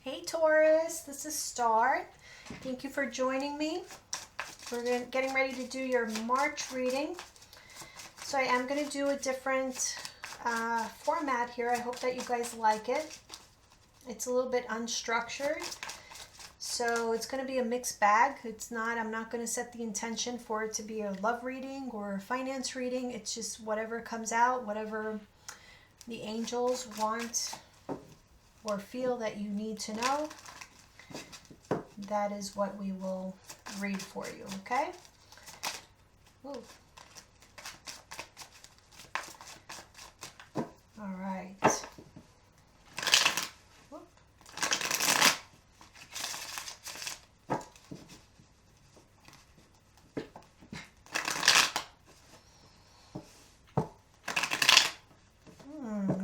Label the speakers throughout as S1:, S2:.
S1: Hey Taurus, this is Star. Thank you for joining me. We're getting ready to do your March reading. So I am going to do a different format here. I hope that you guys like it. It's a little bit unstructured. So it's going to be a mixed bag. I'm not going to set the intention for it to be a love reading or a finance reading. It's just whatever comes out, whatever the angels want or feel that you need to know, that is what we will read for you, okay? Ooh. All right. Whoop.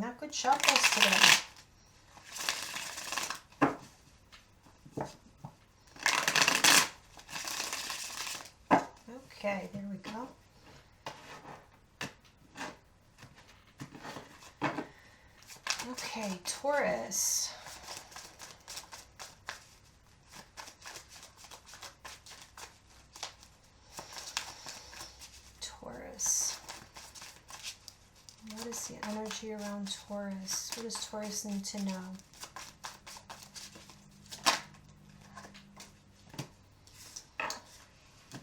S1: Not good shuffles today. Okay, there we go. Okay, Taurus. Taurus. What is the energy around Taurus? What does Taurus need to know?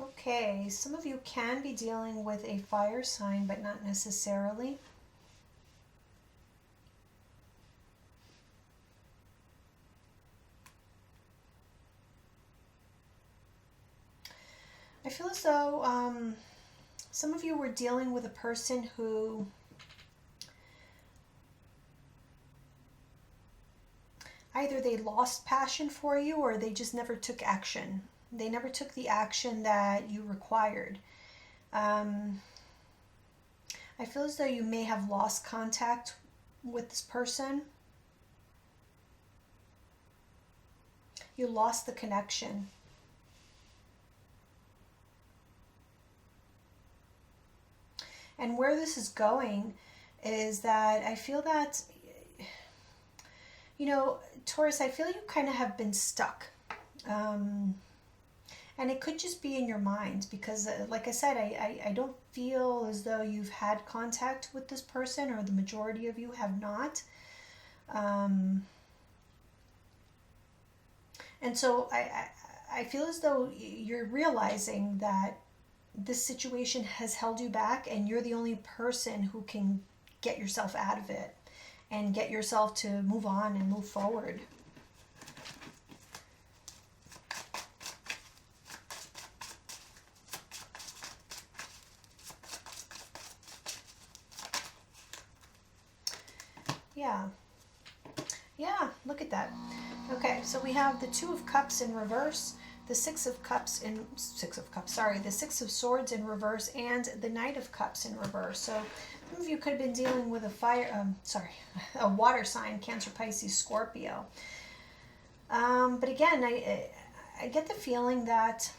S1: Okay, some of you can be dealing with a fire sign, but not necessarily. I feel as though some of you were dealing with a person who either they lost passion for you or they just never took action. They never took the action that you required. I feel as though you may have lost contact with this person. You lost the connection. And where this is going is that I feel that, Taurus, I feel you kind of have been stuck. And it could just be in your mind because, like I said, I don't feel as though you've had contact with this person, or the majority of you have not. And so I feel as though you're realizing that this situation has held you back, and you're the only person who can get yourself out of it and get yourself to move on and move forward. Yeah, look at that. Okay, so we have the Two of Cups in reverse, the the Six of Swords in reverse, and the Knight of Cups in reverse. So some of you could have been dealing with a water sign, Cancer, Pisces, Scorpio. But again, I get the feeling that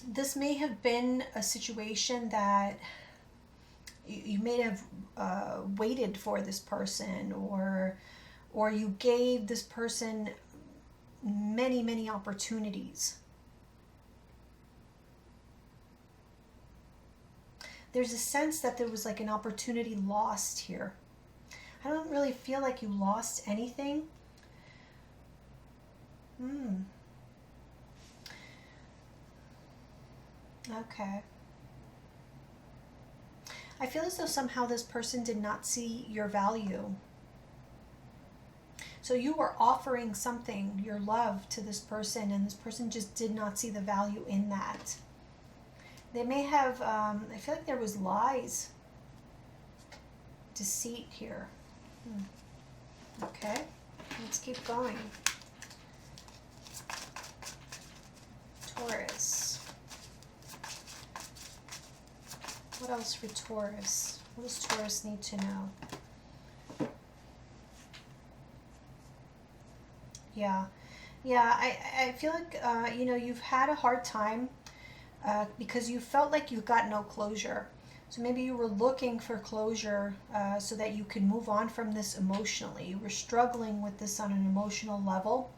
S1: this may have been a situation that you may have waited for this person, or you gave this person many opportunities. There's a sense that there was like an opportunity lost here. I don't really feel like you lost anything. Okay. I feel as though somehow this person did not see your value. So you were offering something, your love, to this person, and this person just did not see the value in that. They may have, I feel like there was lies, deceit here. Okay, let's keep going. Taurus. What else for Taurus? What does Taurus need to know? Yeah, I feel like, you've had a hard time because you felt like you got no closure. So maybe you were looking for closure so that you can move on from this emotionally. You were struggling with this on an emotional level.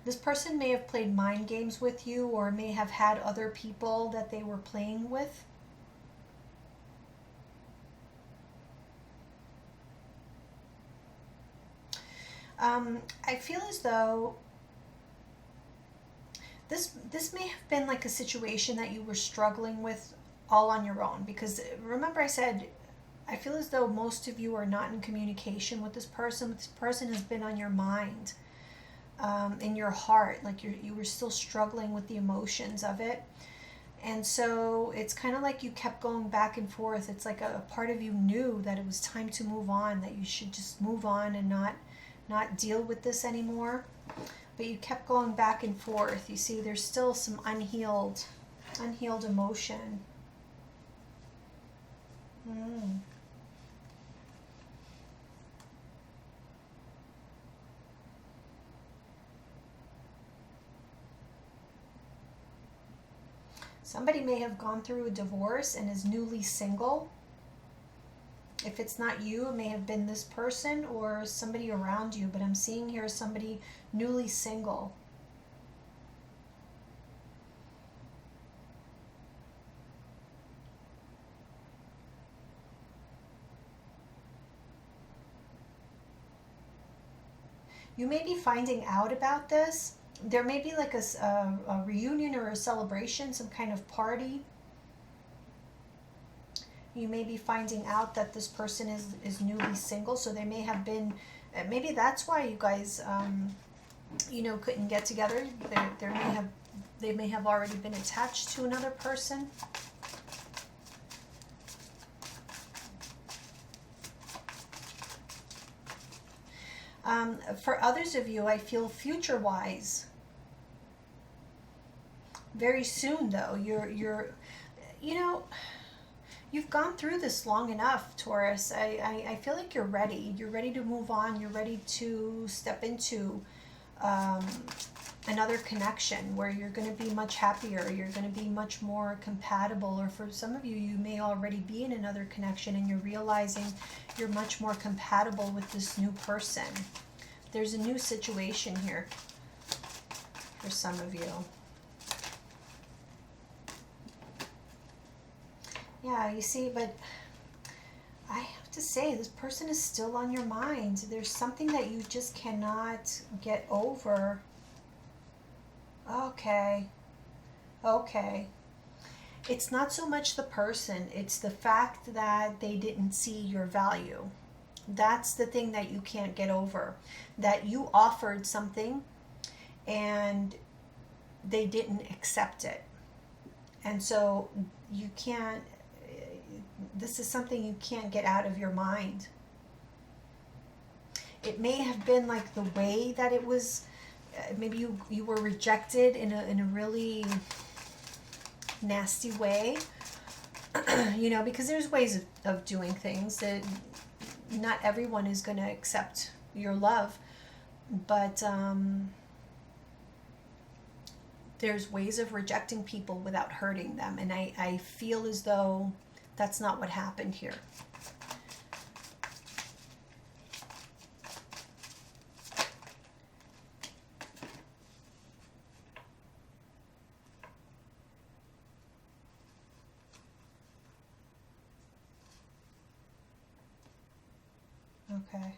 S1: This person may have played mind games with you or may have had other people that they were playing with. I feel as though this may have been like a situation that you were struggling with all on your own, because remember I said I feel as though most of you are not in communication with this person. This person has been on your mind, in your heart, like you were still struggling with the emotions of it. And so it's kind of like you kept going back and forth. It's like a part of you knew that it was time to move on, that you should just move on and not deal with this anymore. But you kept going back and forth. You see, there's still some unhealed emotion. Somebody may have gone through a divorce and is newly single. If it's not you, it may have been this person or somebody around you, but I'm seeing here somebody newly single. You may be finding out about this. There may be like a reunion or a celebration, some kind of party. You may be finding out that this person is newly single, so they may have been, maybe that's why you guys, couldn't get together. They may have already been attached to another person. For others of you, I feel future-wise. Very soon, though, you've gone through this long enough, Taurus. I feel like you're ready. You're ready to move on. You're ready to step into another connection where you're going to be much happier. You're going to be much more compatible. Or for some of you, you may already be in another connection and you're realizing you're much more compatible with this new person. There's a new situation here for some of you. Yeah, you see, but I have to say, this person is still on your mind. There's something that you just cannot get over. Okay. It's not so much the person, it's the fact that they didn't see your value. That's the thing that you can't get over. That you offered something and they didn't accept it. And so you can't, this is something you can't get out of your mind. It may have been like the way that it was, maybe you were rejected in a really nasty way, because there's ways of doing things that not everyone is going to accept your love, but there's ways of rejecting people without hurting them, and I feel as though that's not what happened here. Okay.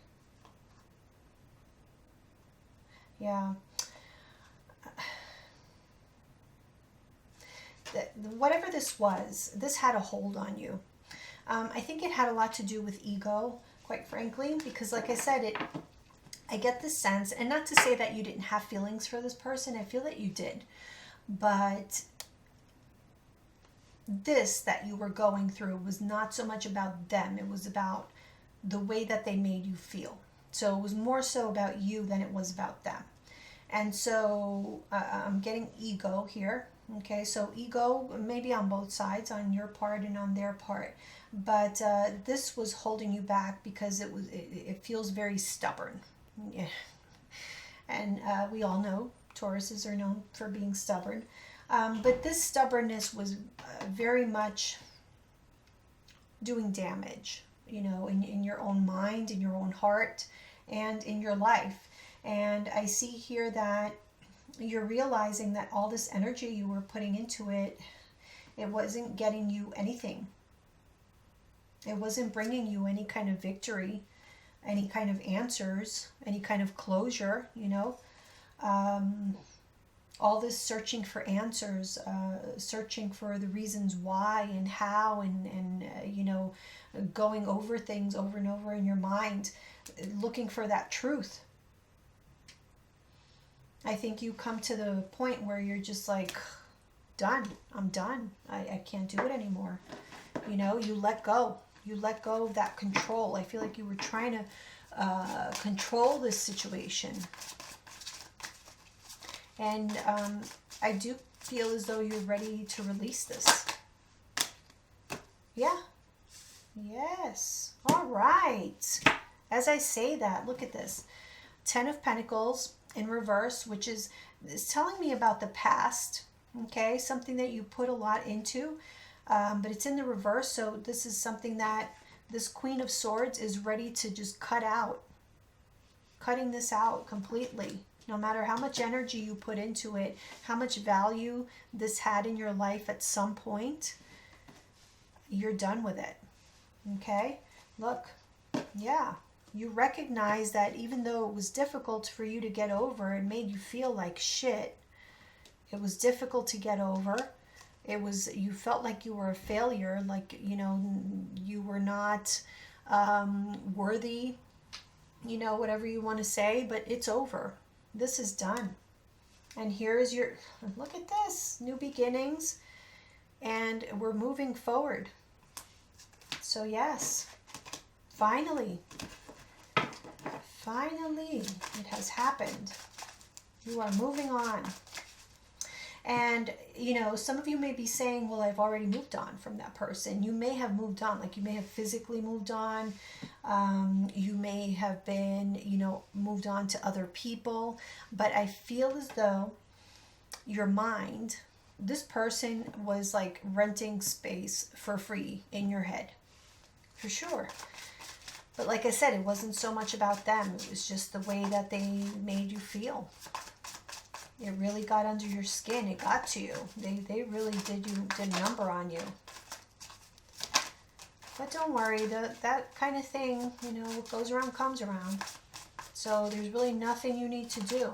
S1: Yeah. Whatever this was, this had a hold on you. I think it had a lot to do with ego, quite frankly, because like I said, I get this sense, and not to say that you didn't have feelings for this person, I feel that you did, but this that you were going through was not so much about them, it was about the way that they made you feel. So it was more so about you than it was about them. And so I'm getting ego here. Okay, so ego maybe on both sides, on your part and on their part. But this was holding you back because it feels very stubborn. Yeah. And we all know Tauruses are known for being stubborn. But this stubbornness was very much doing damage, you know, in your own mind, in your own heart, and in your life. And I see here that you're realizing that all this energy you were putting into it, it wasn't getting you anything. It wasn't bringing you any kind of victory, any kind of answers, any kind of closure, you know. All this searching for answers, searching for the reasons why and how, and you know, going over things over and over in your mind, looking for that truth. I think you come to the point where you're just like, done. I'm done. I can't do it anymore. You know, you let go. You let go of that control. I feel like you were trying to control this situation. And I do feel as though you're ready to release this. Yeah. Yes. All right. As I say that, look at this. 10 of Pentacles in reverse, which is telling me about the past. Okay. Something that you put a lot into, but it's in the reverse. So this is something that this Queen of Swords is ready to just cut out. Cutting this out completely. No matter how much energy you put into it, how much value this had in your life at some point, you're done with it. Okay? Look, yeah. You recognize that even though it was difficult for you to get over, it made you feel like shit. It was difficult to get over. It was, you felt like you were a failure, like, you know, you were not worthy, you know, whatever you want to say, but it's over. This is done. And here's your, look at this, new beginnings, and we're moving forward. So yes, finally, it has happened. You are moving on. And, you know, some of you may be saying, well, I've already moved on from that person. You may have moved on, like you may have physically moved on. You may have been, you know, moved on to other people. But I feel as though your mind, this person was like renting space for free in your head. For sure. But like I said, it wasn't so much about them. It was just the way that they made you feel. It really got under your skin. It got to you. They really did a number on you. But don't worry, that kind of thing, you know, what goes around comes around. So there's really nothing you need to do.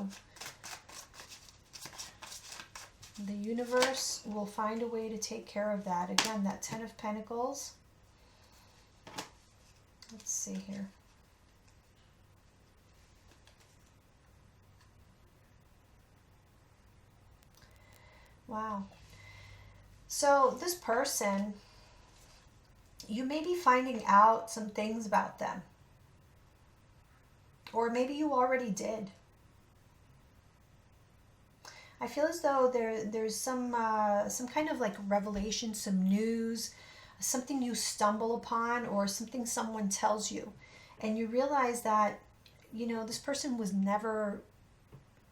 S1: The universe will find a way to take care of that. Again, that 10 of Pentacles. Let's see here. Wow. So this person, you may be finding out some things about them. Or maybe you already did. I feel as though there's some kind of like revelation, some news, something you stumble upon, or something someone tells you. And you realize that, you know, this person was never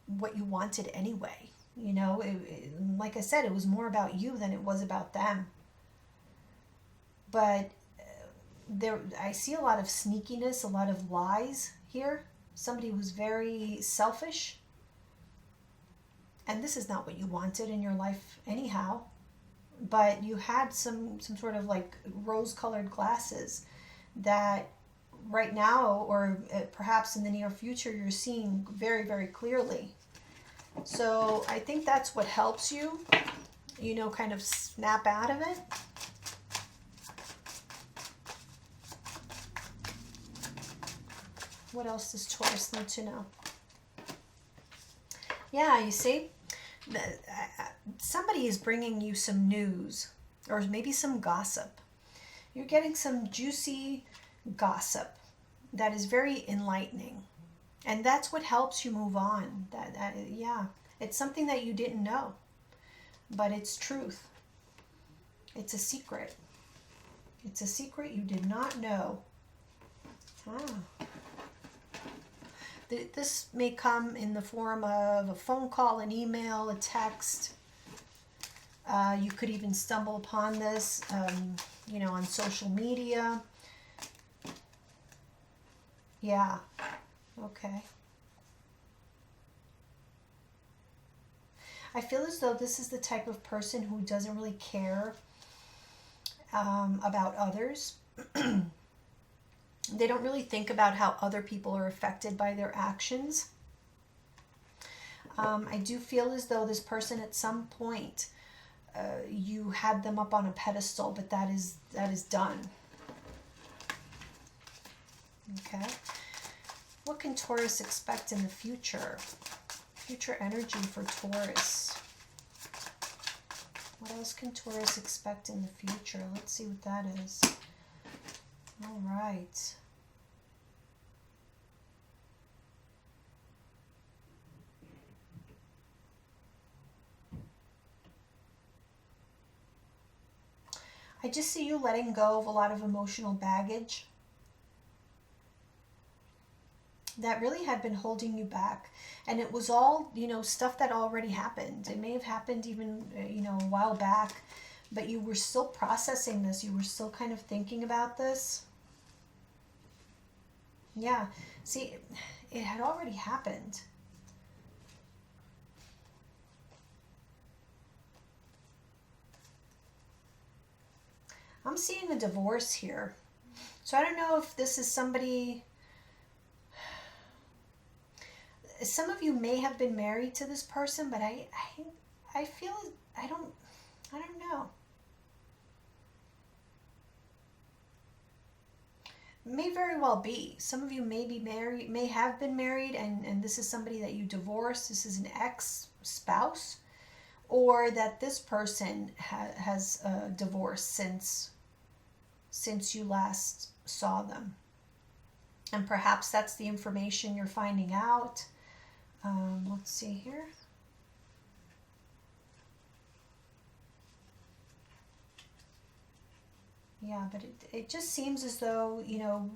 S1: what you wanted anyway. You know, like I said, it was more about you than it was about them. But I see a lot of sneakiness, a lot of lies here. Somebody who's very selfish. And this is not what you wanted in your life anyhow. But you had some sort of like rose-colored glasses that right now, or perhaps in the near future, you're seeing very, very clearly. So I think that's what helps you, you know, kind of snap out of it. What else does Taurus need to know? Yeah, you see, somebody is bringing you some news, or maybe some gossip. You're getting some juicy gossip that is very enlightening. And that's what helps you move on. Yeah, it's something that you didn't know, but it's truth. It's a secret. It's a secret you did not know. This may come in the form of a phone call, an email, a text, You could even stumble upon this, you know, on social media. Yeah. Okay. I feel as though this is the type of person who doesn't really care about others. They don't really think about how other people are affected by their actions. I do feel as though this person at some point you had them up on a pedestal, but that is done. Okay. What can Taurus expect in the future? Future energy for Taurus. What else can Taurus expect in the future? Let's see what that is. All right. I just see you letting go of a lot of emotional baggage that really had been holding you back. And it was all, you know, stuff that already happened. It may have happened even, you know, a while back, but you were still processing this. You were still kind of thinking about this. Yeah. See, it had already happened. I'm seeing a divorce here. So I don't know if this is somebody... Some of you may have been married to this person, but I feel I don't know. May very well be. Some of you may be married, may have been married, and this is somebody that you divorced. This is an ex-spouse, or that this person has divorced since you last saw them. And perhaps that's the information you're finding out. Let's see here. Yeah, but it just seems as though, you know,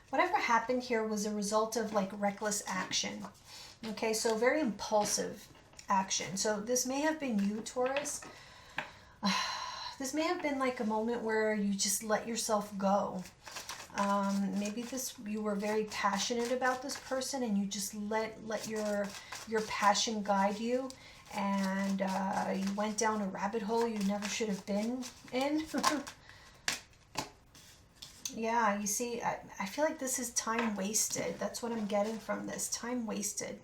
S1: whatever happened here was a result of like reckless action. Okay, so very impulsive action. So this may have been you, Taurus. This may have been like a moment where you just let yourself go. Maybe you were very passionate about this person, and you just let your passion guide you, and you went down a rabbit hole you never should have been in. Yeah, you see, I feel like this is time wasted. That's what I'm getting from this. Time wasted.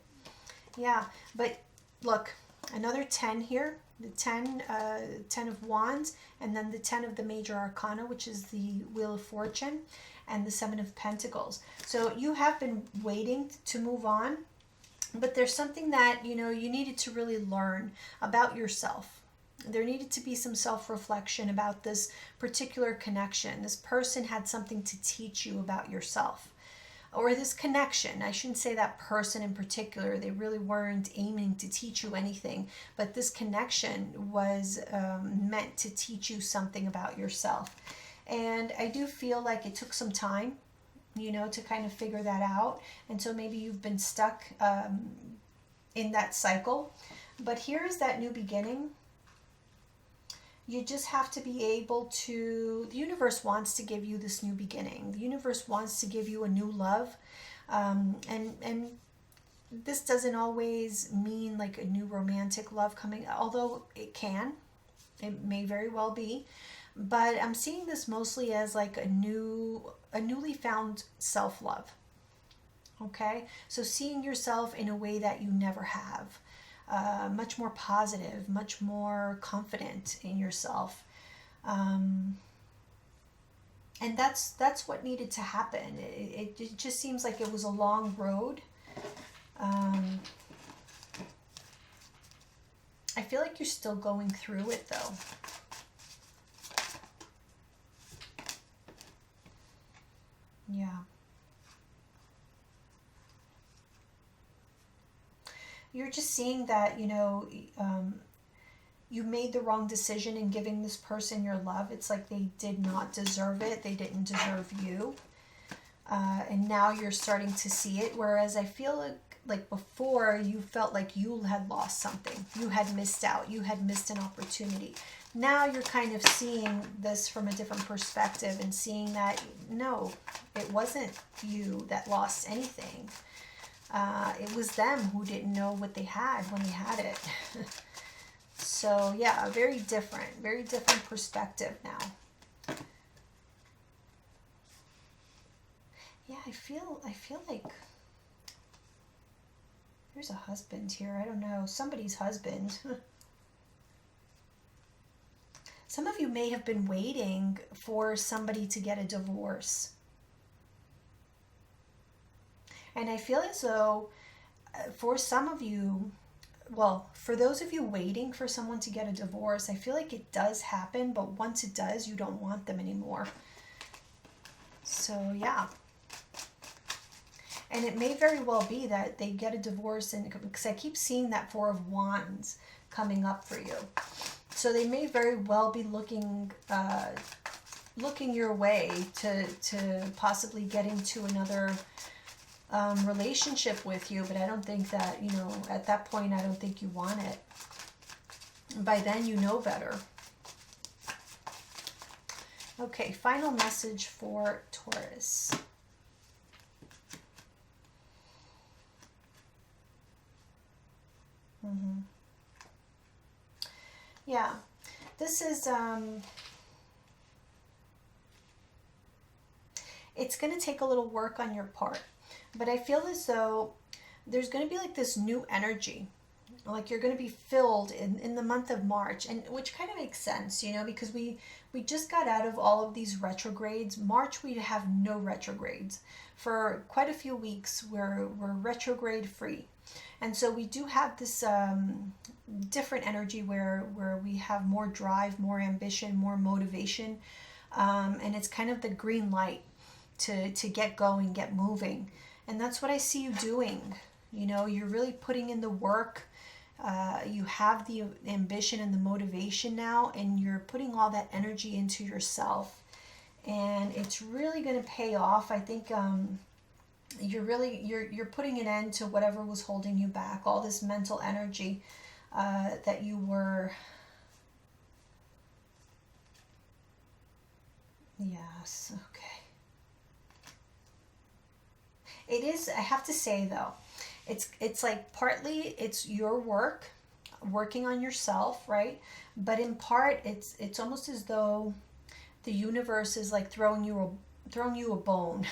S1: Yeah, but look, another 10 here. The 10 of Wands, and then the 10 of the Major Arcana, which is the Wheel of Fortune, and the 7 of Pentacles. So you have been waiting to move on, but there's something that, you know, you needed to really learn about yourself. There needed to be some self-reflection about this particular connection. This person had something to teach you about yourself. Or this connection. I shouldn't say that person in particular. They really weren't aiming to teach you anything. But this connection was meant to teach you something about yourself. And I do feel like it took some time, you know, to kind of figure that out. And so maybe you've been stuck in that cycle. But here's that new beginning. You just have to be able to, the universe wants to give you this new beginning. The universe wants to give you a new love. And this doesn't always mean like a new romantic love coming, although it can. It may very well be. But I'm seeing this mostly as like a newly found self-love. Okay? So seeing yourself in a way that you never have. Much more positive, much more confident in yourself. And that's what needed to happen. It just seems like it was a long road. I feel like you're still going through it though. Yeah. You're just seeing that, you know, you made the wrong decision in giving this person your love. It's like they did not deserve it. They didn't deserve you. And now you're starting to see it. Whereas I feel like before you felt like you had lost something. You had missed out. You had missed an opportunity. Now you're kind of seeing this from a different perspective and seeing that, no, it wasn't you that lost anything. It was them who didn't know what they had when they had it. So yeah, very different perspective now. Yeah, I feel like there's a husband here. I don't know, somebody's husband. Some of you may have been waiting for somebody to get a divorce. And I feel as though for some of you, well, for those of you waiting for someone to get a divorce, I feel like it does happen, but once it does, you don't want them anymore. So yeah. And it may very well be that they get a divorce, and because I keep seeing that Four of Wands coming up for you. So they may very well be looking your way to possibly get into another relationship with you, but I don't think that, you know, at that point, I don't think you want it. By then, you know better. Okay, final message for Taurus. Yeah, this is, it's going to take a little work on your part, but I feel as though there's going to be like this new energy, like you're going to be filled in the month of March, and which kind of makes sense, you know, because we just got out of all of these retrogrades. March, we have no retrogrades. For quite a few weeks, we're retrograde free. And so we do have this different energy where we have more drive, more ambition, more motivation. And it's kind of the green light to get going, get moving. And that's what I see you doing. You know, you're really putting in the work. You have the ambition and the motivation now, and you're putting all that energy into yourself. And it's really going to pay off. I think you're putting an end to whatever was holding you back, all this mental energy that you were. Yes, okay. It is, I have to say though, it's like partly it's your working on yourself, right? But in part it's almost as though the universe is like throwing you a bone.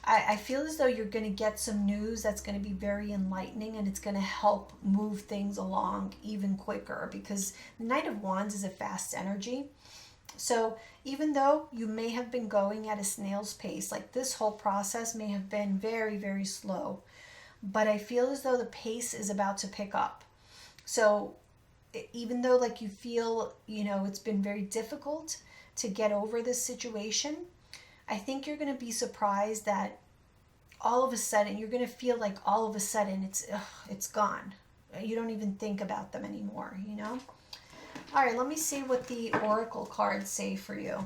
S1: I feel as though you're going to get some news that's going to be very enlightening, and it's going to help move things along even quicker, because the Knight of Wands is a fast energy. So even though you may have been going at a snail's pace, like this whole process may have been very, very slow, but I feel as though the pace is about to pick up. So even though like you feel, you know, it's been very difficult to get over this situation, I think you're going to be surprised that all of a sudden, you're going to feel like all of a sudden it's gone. You don't even think about them anymore, you know? All right, let me see what the oracle cards say for you.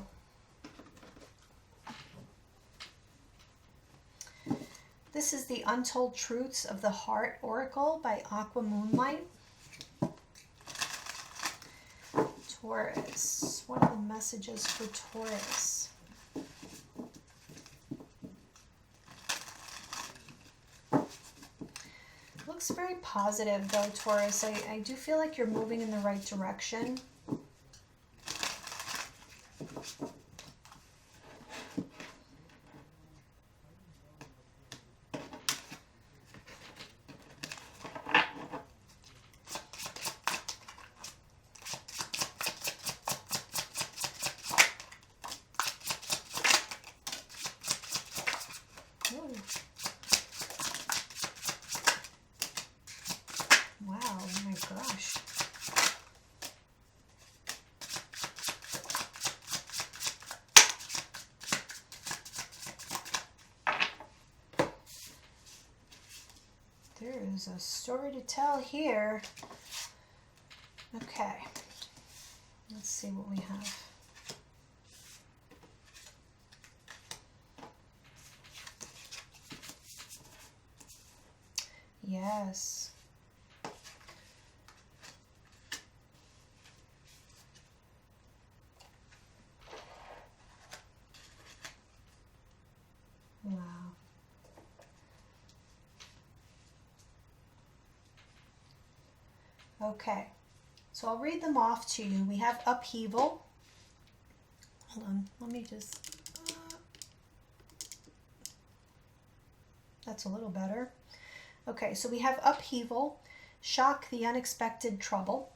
S1: This is the Untold Truths of the Heart Oracle by Aqua Moonlight. Taurus. What are the messages for Taurus? Looks very positive though, Taurus. I do feel like you're moving in the right direction. Wow, oh my gosh. There is a story to tell here. Okay, let's see what we have. Yes. Wow. Okay, so I'll read them off to you. We have upheaval. Hold on, let me just... that's a little better. Okay, so we have upheaval, shock, the unexpected trouble,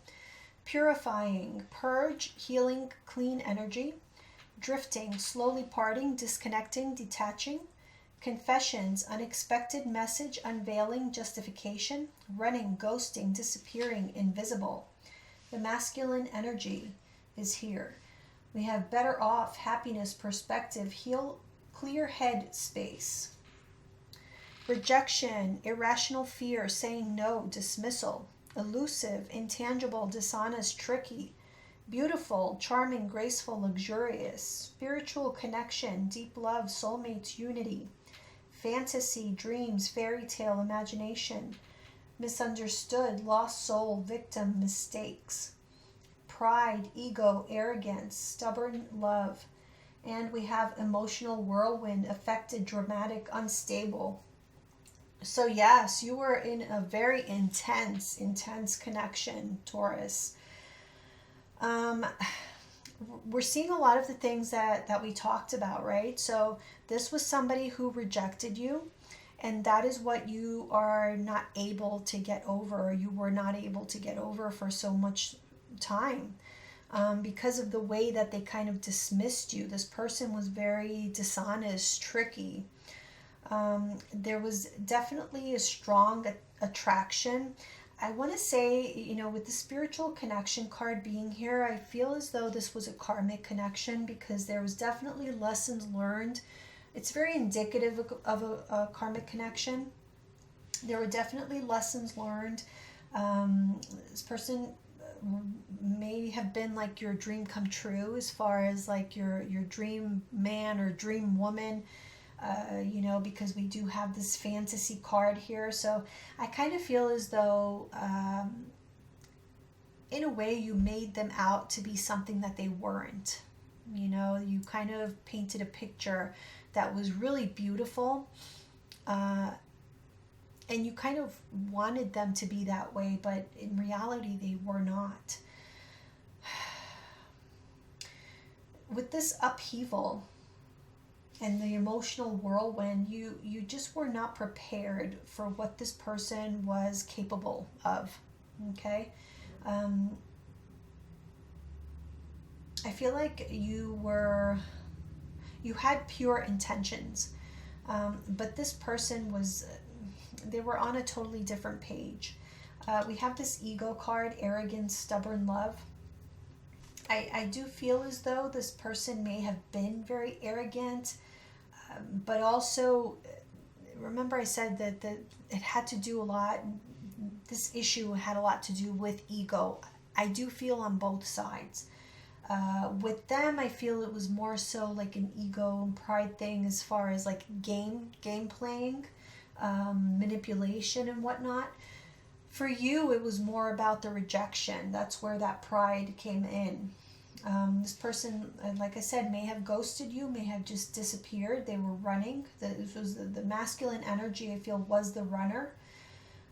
S1: purifying, purge, healing, clean energy, drifting, slowly parting, disconnecting, detaching, confessions, unexpected message, unveiling, justification, running, ghosting, disappearing, invisible. The masculine energy is here. We have better off, happiness, perspective, heal, clear head space. Rejection, irrational fear, saying no, dismissal, elusive, intangible, dishonest, tricky, beautiful, charming, graceful, luxurious, spiritual connection, deep love, soulmates, unity, fantasy, dreams, fairy tale, imagination, misunderstood, lost soul, victim, mistakes, pride, ego, arrogance, stubborn love, and we have emotional whirlwind, affected, dramatic, unstable. So yes, you were in a very intense connection, Taurus. We're seeing a lot of the things that we talked about, right? So this was somebody who rejected you, and that is what you are not able to get over. You were not able to get over for so much time because of the way that they kind of dismissed you. This person was very dishonest, tricky. There was definitely a strong attraction. I want to say, with the spiritual connection card being here, I feel as though this was a karmic connection because there was definitely lessons learned. It's very indicative of a karmic connection. There were definitely lessons learned. This person may have been like your dream come true as far as like your dream man or dream woman. Because we do have this fantasy card here. So I kind of feel as though, in a way, you made them out to be something that they weren't. You kind of painted a picture that was really beautiful. And you kind of wanted them to be that way, but in reality, they were not. With this upheaval, and the emotional whirlwind, you just were not prepared for what this person was capable of. Okay, I feel like you had pure intentions, but this person they were on a totally different page. We have this ego card, arrogance, stubborn love. I do feel as though this person may have been very arrogant, but also, remember I said that it had to do a lot, this issue had a lot to do with ego. I do feel on both sides. With them, I feel it was more so like an ego and pride thing as far as like game playing, manipulation and whatnot. For you, it was more about the rejection. That's where that pride came in. This person, like I said, may have ghosted you, may have just disappeared. They were running. This was the masculine energy, I feel, was the runner.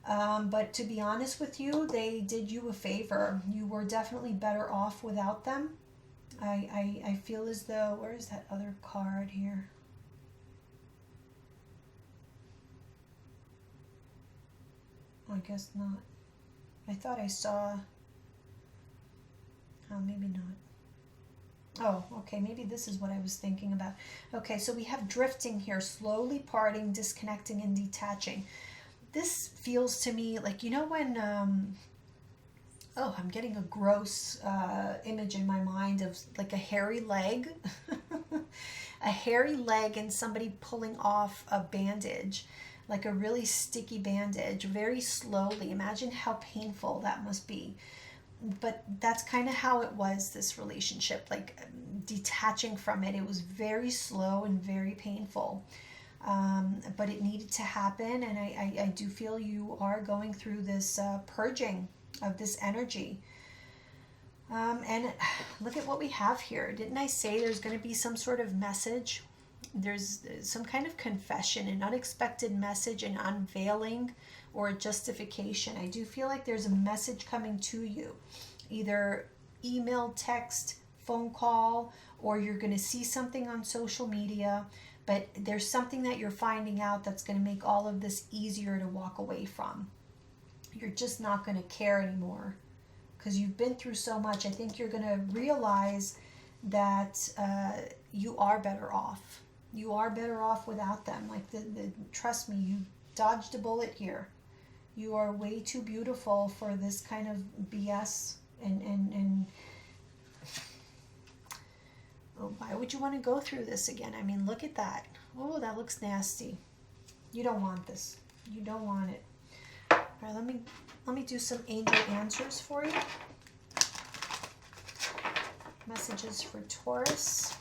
S1: But to be honest with you, they did you a favor. You were definitely better off without them. I feel as though, where is that other card here? I guess not. I thought I saw, oh, maybe not. Oh, okay, maybe this is what I was thinking about. Okay, so we have drifting here, slowly parting, disconnecting, and detaching. This feels to me like, when, I'm getting a gross image in my mind of like a hairy leg. A hairy leg and somebody pulling off a bandage, like a really sticky bandage, very slowly. Imagine how painful that must be. but that's kind of how it was, this relationship, like detaching from it. It was very slow and very painful. But it needed to happen, and I do feel you are going through this purging of this energy. And look at what we have here. Didn't I say there's going to be some sort of message? There's some kind of confession, an unexpected message, an unveiling, or a justification. I do feel like there's a message coming to you, either email, text, phone call, or you're going to see something on social media. But there's something that you're finding out that's going to make all of this easier to walk away from. You're just not going to care anymore because you've been through so much. I think you're going to realize that you are better off. You are better off without them. Like, trust me, you dodged a bullet here. You are way too beautiful for this kind of BS. And why would you want to go through this again? I mean, look at that. Oh, that looks nasty. You don't want this. You don't want it. All right, let me do some angel answers for you. Messages for Taurus.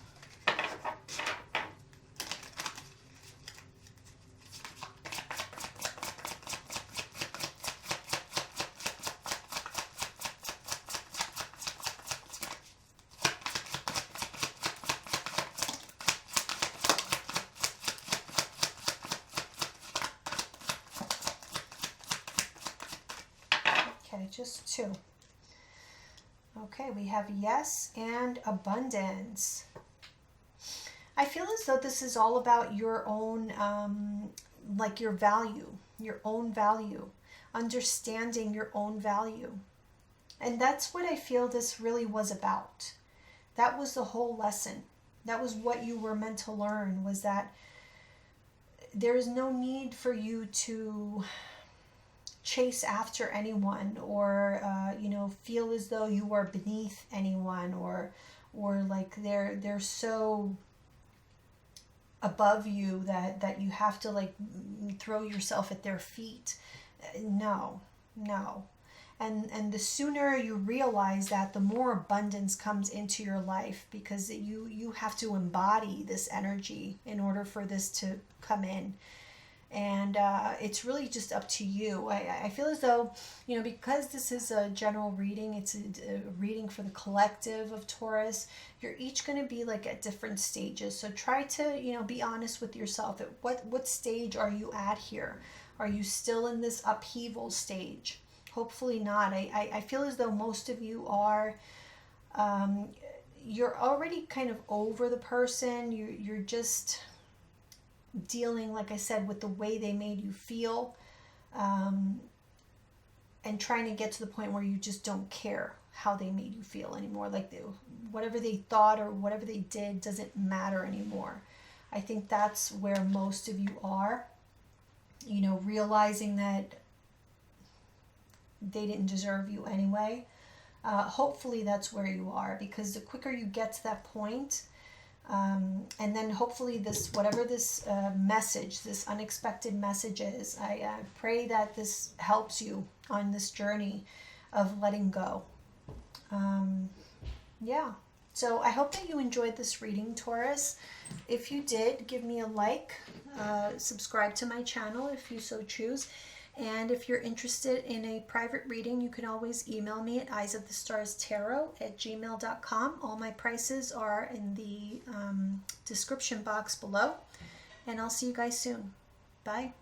S1: Okay, just two. Okay, we have yes and abundance. I feel as though this is all about your own, like your value, your own value, understanding your own value. And that's what I feel this really was about. That was the whole lesson. That was what you were meant to learn, was that there is no need for you to chase after anyone, or feel as though you are beneath anyone, or like they're so above you that you have to like throw yourself at their feet. No. And the sooner you realize that, the more abundance comes into your life, because you have to embody this energy in order for this to come in. And it's really just up to you. I feel as though, because this is a general reading, it's a reading for the collective of Taurus, you're each going to be like at different stages. So try to, be honest with yourself. At what stage are you at here? Are you still in this upheaval stage? Hopefully not. I feel as though most of you are, you're already kind of over the person. You're just dealing, like I said, with the way they made you feel, and trying to get to the point where you just don't care how they made you feel anymore. Like whatever they thought or whatever they did doesn't matter anymore. I think that's where most of you are, realizing that they didn't deserve you anyway. Hopefully that's where you are, because the quicker you get to that point, and then hopefully whatever this message, this unexpected message is, I pray that this helps you on this journey of letting go. Yeah. So I hope that you enjoyed this reading, Taurus. If you did, give me a like, subscribe to my channel if you so choose. And if you're interested in a private reading, you can always email me at eyesofthestarstarot@gmail.com. All my prices are in the description box below. And I'll see you guys soon. Bye.